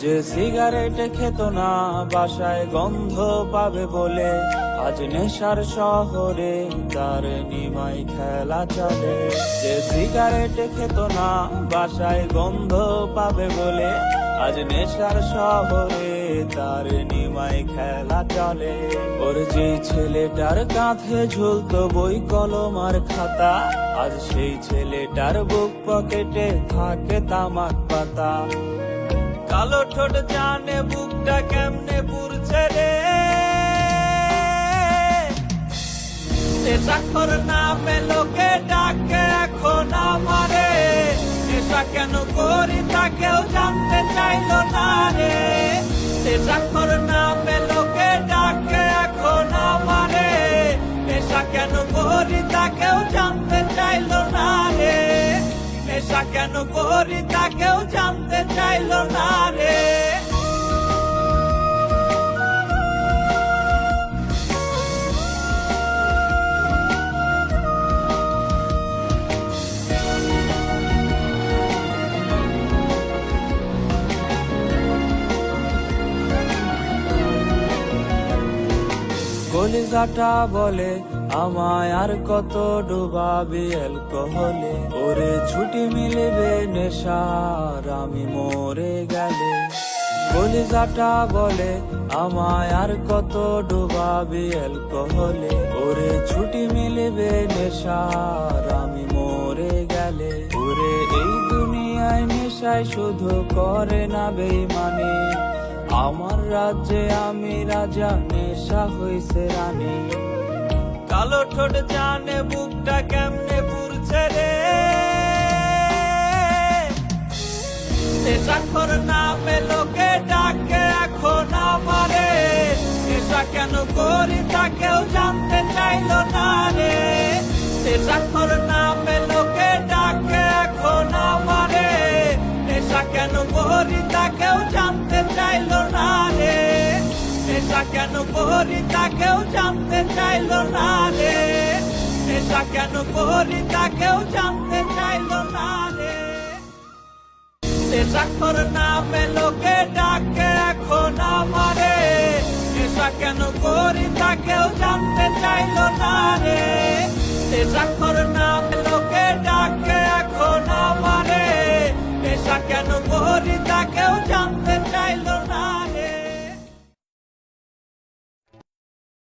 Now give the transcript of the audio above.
যে সিগারেট খেত না বাসায় গন্ধ পাবে বলে, আজ নেশার শহরে তার নিমাই খেলা চলে। যে সিগারেট খেত না বাসায় গন্ধ পাবে বলে, আজ নেশার শহরে তার নিমাই খেলা চলে। ওর যে ছেলেটার কাঁধে ঝুলতো বই কলম আর খাতা, আজ সেই ছেলেটার বুক পকেটে থাকে তামাক পাতা। কালো ঠোঁট জানে বুকটা কেমনে পুড়ছে রে, নেশাখোর নামে লোকে ডাকে এখন আমারে। নেশা কেন করি তা কেউ জানতে চাইলো না রে, নেশাখোর নামে লোকে ডাকে এখন আমারে। নেশা কেন করি তা কেউ জানতে চাইলো না রে, নেশা কেন করি তা কেউ জানতে চাইলো না রে। কলিজাটা বলে আমায় আর কত ডুবাবি অ্যালকোহলে, ওরে ছুটি মিলবে নেশার আমি মরে গেলে। কলিজাটা বলে আমায় আর কত ডুবাবি অ্যালকোহলে, ওরে ছুটি মিলবে নেশার আমি মরে গেলে। ওরে এই দুনিয়ায় নেশায় শুধু করে না বেইমানি, আমার রাজ্যে আমি রাজা নেশা হইছে রানী। কালো ঠোঁট জানে বুকটা কেমনে পুড়ছে রে, নেশাখোর নামে লোকে ডাকে এখন আমারে। নেশা কেন করি তা কেউ জানতে চাইলো না রে, নেশাখোর নামে লোকে ডাকে এখন আমারে। নেশা কেন করি তা কেউ জানতে চাইলো না রে, নেশা কেন করি তা কেউ জানতে চাইলো না রে, নেশা কেন করি তা কেউ জানতে চাইলো না রে। নেশাখোর নামে লোকে ডাকে এখন আমারে। নেশা কেন করি তা কেউ জানতে চাইলো না রে, নেশাখোর নামে লোকে ডাকে এখন আমারে। নেশা কেন করি